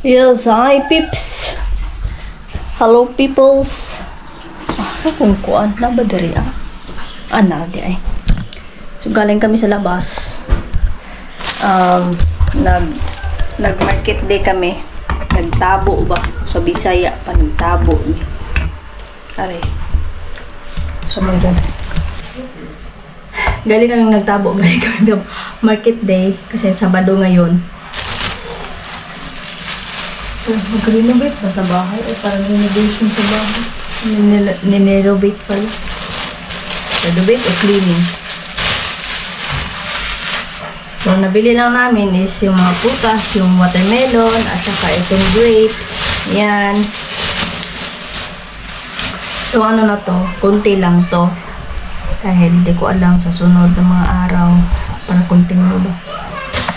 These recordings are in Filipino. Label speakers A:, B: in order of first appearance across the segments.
A: Yes, hi peeps. Hello peoples. Sa kung kuan na ba diri ah? Ana di ay. So galing kami sa labas. Nag-market day kami. Nagtabo ba? Sa Bisaya pa nagtabo ni. Are. So man dyan. Galing kami nagtabo, galing kami market day kasi Sabado ngayon. Mag-renovate ba sa bahay? O parang renovation sa bahay? Nirenovate pala. Renovate o cleaning? So, nabili lang namin is yung mga putas, yung watermelon, at saka itong grapes. Yan. So, ano na to? Kunti lang to. Dahil hindi ko alam sa sunod na mga araw para kunting mo ba.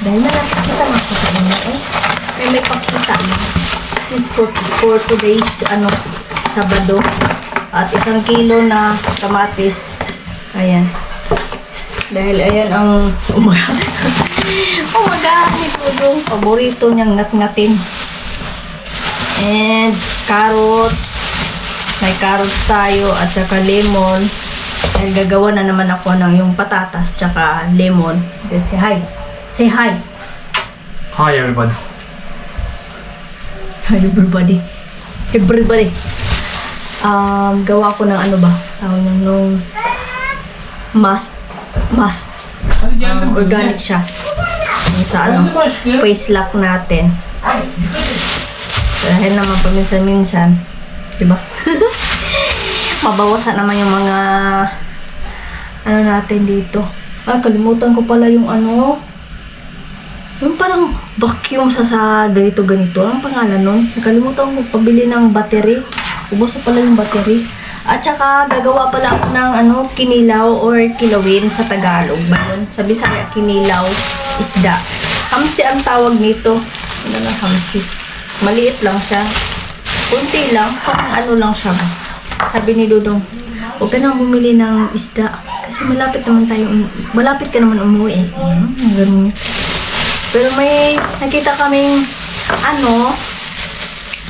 A: Dahil na nakikita nga ko sa inyo eh. May pakita lang. It's for today's Sabado. At 1 kilo na kamatis. Ayan. Dahil ayan ang umagamit ko doon. Paborito niyang ngat-ngatin. And carrots. May carrots tayo at saka lemon. Dahil gagawa na naman ako ng yung patatas tsaka lemon. Then say hi. Say hi.
B: Hi everybody.
A: Hi everybody. Everybody. Gawa ko ng ano ba? Tawag nung must. Organic siya. Yung sa face lock natin. Dahil naman paminsan-minsan. Diba? Mabawasan naman yung mga natin dito. Kalimutan ko pala yung yung parang vacuum sa ganito-ganito. Ang pangalan nun? Nakalimutan ko pabili ng battery. Ubos na pala yung battery. At saka gagawa pala ako ng kinilaw or kilawin sa Tagalog ba yun? Sa Bisaya, kinilaw, isda. Hamsi ang tawag nito. Ano lang hamsi? Maliit lang siya. Kunti lang. Parang lang siya ba? Sabi ni Dudong, huwag ka nang bumili ng isda. Kasi malapit ka naman umuwi eh. Ganun. Pero may nakita kaming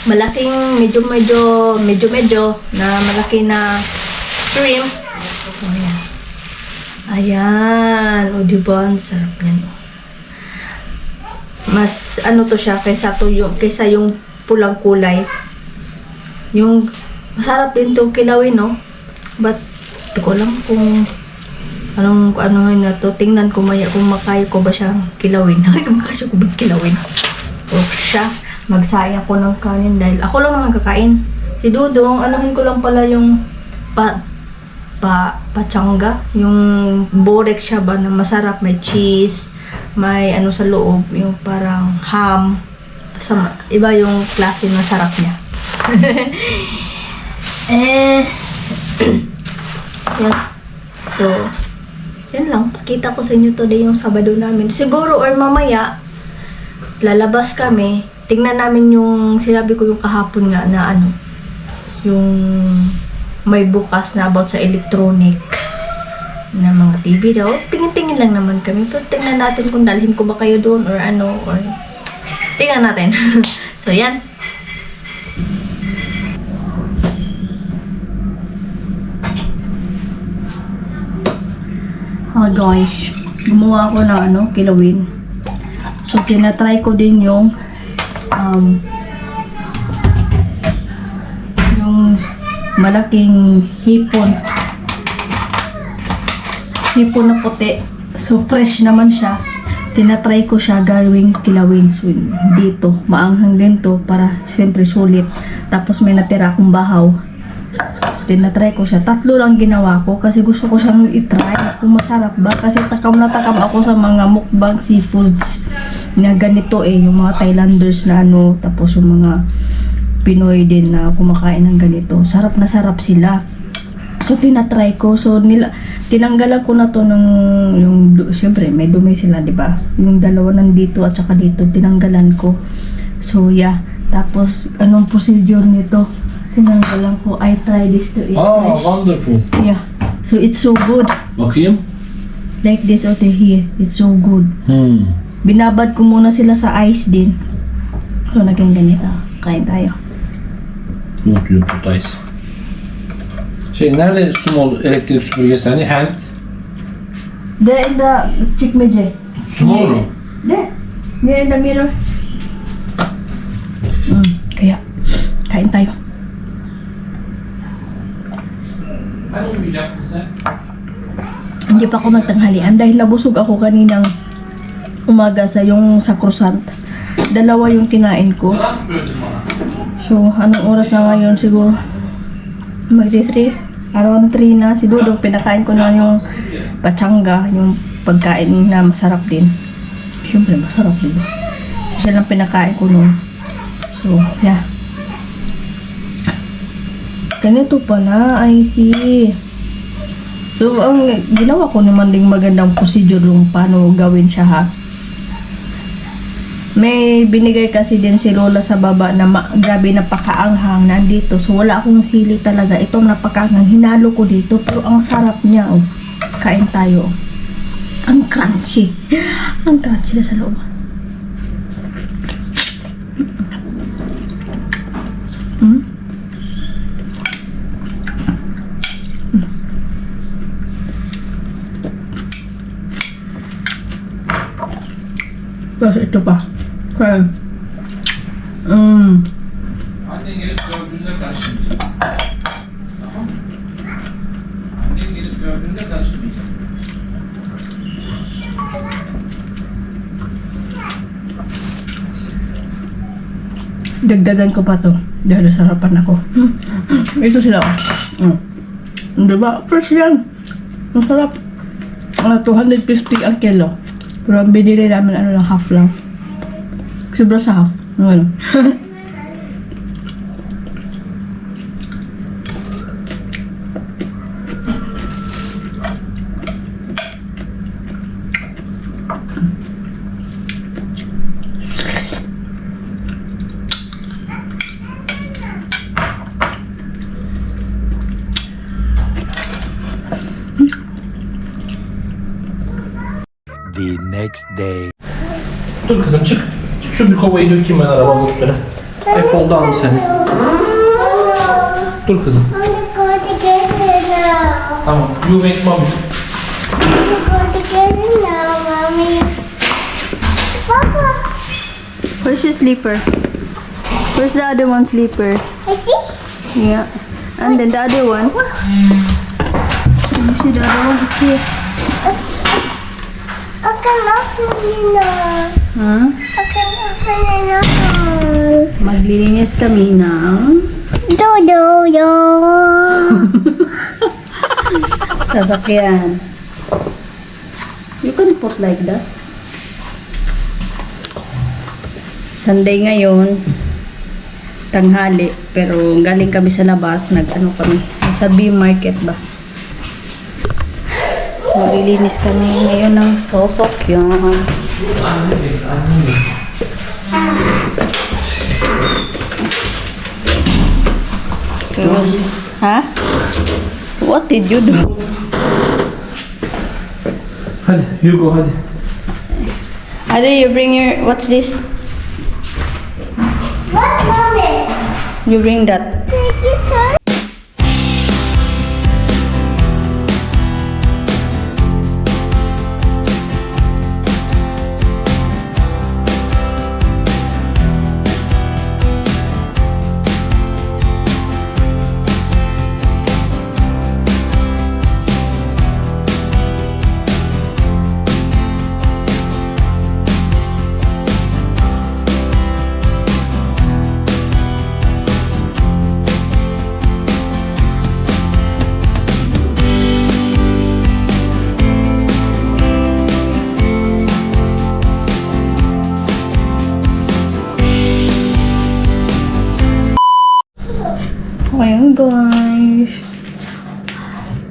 A: malaking medyo na malaki na shrimp. Ayan. O diba, ang sarap yan. Mas to siya kaysa yung pulang kulay. Yung masarap din itong kilawin, no? But hindi ko alam kung ano na to. Tingnan ko maya kung makaya ko ba siyang kilawin. Makaya ko ba kilawin? O siya, magsaya ko ng kanin dahil ako lang naman kakain. Si Dudong, anuhin ko lang pala yung pachanga. Yung borek siya ba na masarap. May cheese, may sa loob. Yung parang ham. Iba yung klase ng sarap niya. Yan. So, yan lang. Pakita ko sa inyo today yung Sabado namin. Siguro or mamaya, lalabas kami. Tingnan namin yung, sinabi ko yung kahapon nga na yung may bukas na about sa electronic na mga TV daw. Tingin-tingin lang naman kami. Pero tingnan natin kung dalhin ko ba kayo doon or or tingnan natin. So, yan. Guys, gumawa ako ng kilawin. So, tinatry ko din yung malaking hipon na puti. So, fresh naman siya. Tinatry ko siya gawing kilawin. So, dito, maanghang din to para siyempre sulit. Tapos may natira akong bahaw. Tinatry ko siya. 3 lang ginawa ko kasi gusto ko siyang itry kung masarap ba. Kasi takam na takam ako sa mga mukbang seafoods na ganito yung mga Thailanders na tapos yung mga Pinoy din na kumakain ng ganito. Sarap na sarap sila. So, tinatry ko. So, tinanggalan ko na to siyempre, may dumi sila, di ba? Yung dalawa nandito at saka dito, tinanggalan ko. So, yeah. Tapos, anong procedure nito? Tinanggalan ko. I try this to eat fresh.
B: Wonderful.
A: Yeah. So, it's so good.
B: Bakayım.
A: Like this over here. It's so good. Binabad ko muna sila sa ice din. So, naging ganito. Kain tayo.
B: Yok buradayız. Nerede small elektrik süpürgesi hani hand?
A: There in the chikmeje.
B: Small mu?
A: There. There in the mirror. Kaya, kain tayo.
B: Hani uyuyacaktın sen?
A: Hindi pa ako nagtanghalian dahil nabusog ako kaninang umaga sa yung sacrosanct. Dalawa yung kinain ko.
B: Yalan mı söyledin bana?
A: So, anong oras na ngayon siguro? Magdi 3. Around 3 na. Si Dudong pinakain ko na yung pachanga, yung pagkain na masarap din. Siyempre, masarap din. So, siya lang pinakain ko noon. So, yeah. Ganito pala, I see. So, ang ginawa ko naman ding magandang procedure kung paano gawin siya ha. May binigay kasi din si Lola sa baba na grabe napakaanghang nandito. So, wala akong sili talaga. Itong napakaanghang, hinalo ko dito. Pero ang sarap niya, oh. Kain tayo. Ang crunchy. Ang crunchy na sa loob. Tapos ito pa. Okay.
B: Annen gelip gördüğünde karşılayacak. Tamam mı? Annen gelip gördüğünde karşılayacak.
A: Dagdagan ko pa to. Dahil sarapan ako. Ito sila. Diba? Fresh yan. Ang sarap. 250 ang kilo. Pero ang binili namin lang, half lang. Sobra sa half. Ano?
C: The next day.
B: Dur kızım çık. Çık şu bir kovayı dökeyim ben arabanın üstüne. Hep oldu aldı seni. Dur kızım.
D: Go together now.
B: Tamam. You make mommy.
D: Go together now, mommy. Papa,
A: Where's your sleeper? Where's the other one sleeper?
D: I see.
A: Yeah. And then the other one. You see the other one? It's here.
D: I can open it now.
A: Huh?
D: I can open it now.
A: Maglilinis kami ng
D: Do.
A: sasakyan. You can put like that. Sunday ngayon, tanghali, pero galing kami sa labas, nag-ano kami, sa B-Market ba? Maglilinis kami ngayon ng sasakyan. Ha? What did you do?
B: Hadi Hugo hadi.
A: Ade, you bring your, what's this?
D: What, mommy?
A: You bring that.
D: Take it first.
A: Ayan guys.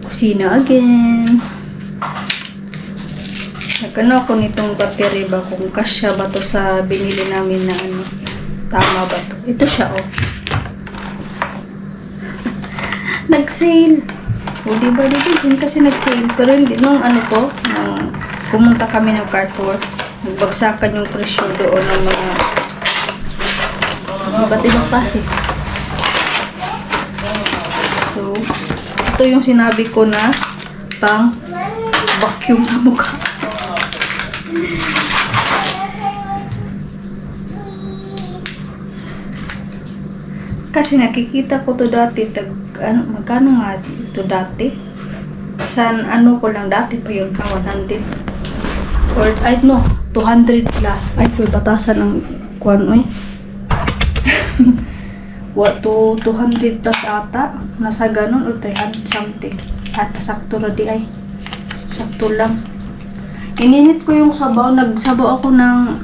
A: Kusina again. Nagkano ako nitong battery ba kung kasya ba to sa binili namin na ano. Tama ba to? Ito siya oh. Nag-sale. O diba dito din kasi nag-sale. Pero hindi nung ano to. Nung pumunta kami ng Carrefour. Nagbagsakan yung presyo doon ng mga Iba't ibang klase. So, ito yung sinabi ko na pang vacuum sa mukha. Kasi nakikita ko to dati, magkano nga ito dati? San ano ko lang dati pa yun, 100. Or, I don't know, 200 plus. Ay, may batasan ng kuwan, oy. What, 200 plus ata? Nasa ganun, or 300 something. At sakto na di ay. Sakto lang. Ininit ko yung sabaw. Nagsabaw ako ng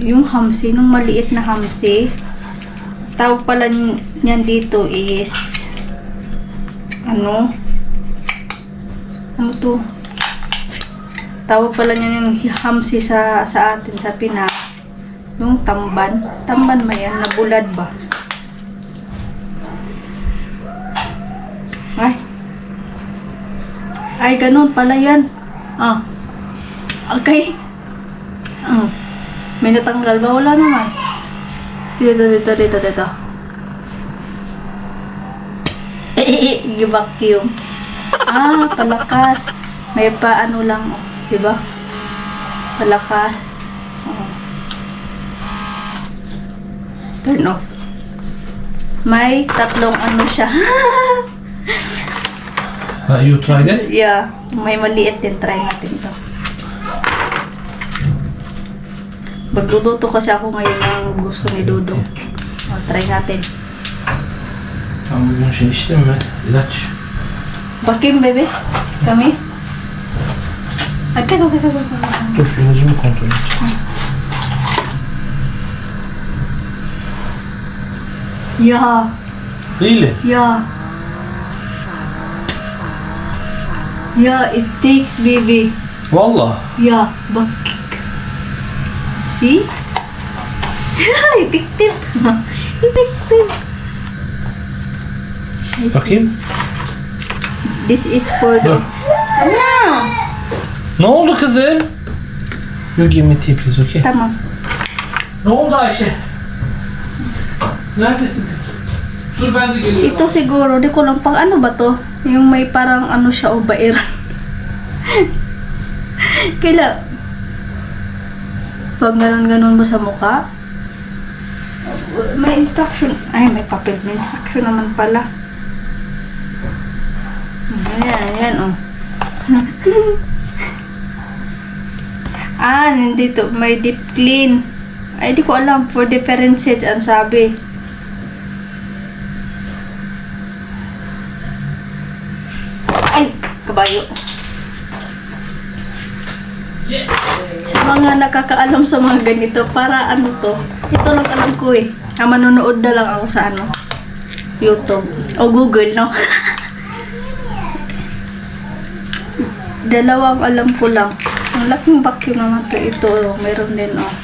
A: yung hamsi, nung maliit na hamsi. Tawag pala niyan dito is ano to? Tawag pala niyan yung hamsi sa atin sa Pinas. Yung tamban. Tamban ba yan? Nabulad ba? Ay, ganun pala yan. Okay. May natanggal ba? Wala naman. Dito. I-vacuum. Palakas. May paano lang, diba? Palakas. Turn off. May tatlong ano siya.
B: You tried it?
A: Yeah. May maliit din. Try natin to. Magluluto kasi ako ngayon ng gusto ni Dudong. Try natin.
B: Ben bugün şey içtim mi? İlaç.
A: Bakayım bebe. Kami. Okay.
B: Dur şu ilacımı kontrol et.
A: Yeah.
B: Really?
A: Yeah. Yeah, it takes baby.
B: Valla.
A: Yeah, bak. See? Effective. Effective.
B: Bakayım.
A: This is for the...
B: Dur. Ne oldu kızım? You give me tea please, okay?
A: Tamam.
B: Ne oldu Ayşe? Neredesin kızım? Dur ben de geliyorum.
A: Ito siguro, di ko lang pang ano ba to? Yung may parang ano siya o bairan. Kaila, pag ganon-ganon mo sa mukha, may instruction. Ay, may papel. May instruction naman pala. Ayan, oh. Nandito. May deep clean. Ay, di ko alam. For differences, ang sabi. Ay, kabayo. Sa mga nakakaalam sa mga ganito, para ano to, ito lang alam ko eh. Manonood na lang ako sa ano, YouTube. O Google, no? Dalawang alam ko lang. Ang laking vacuum naman to. Ito, meron din, oh.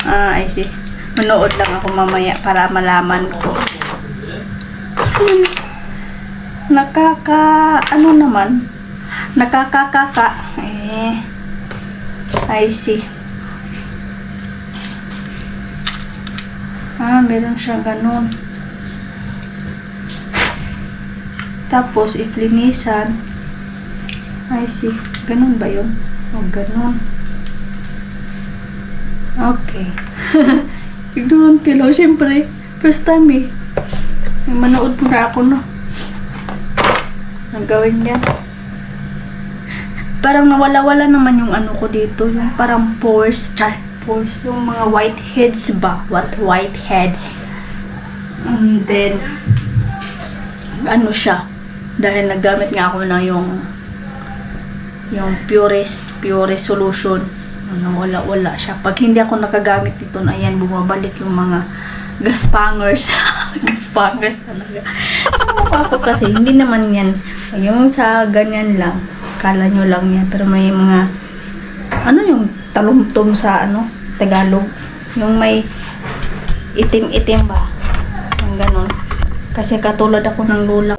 A: I see. Manood lang ako mamaya para malaman ko. Ano naman? Nakakakaka. I see. Meron siya ganun. Tapos, iflinisan. I see. Ganun ba yun? O, ganun. Okay. Ignorante lang. Siyempre, first time eh. Manood po na ako, no? Ang gawin yan. Parang nawala-wala naman yung ano ko dito. Yung parang pores. Pores. Yung mga whiteheads ba? What whiteheads? And then, ano siya? Dahil naggamit nga ako na yung pure solution. Nawala-wala siya. Pag hindi ako nakagamit ito, ayan, bumabalik yung mga gaspangers. Gaspangers talaga. Ako kasi, hindi naman yan. Yung sa ganyan lang. Kala nyo lang yan. Pero may mga, ano yung talumtom sa, Tagalog. Yung may itim-itim ba? Yung ganon. Kasi katulad ako ng lola.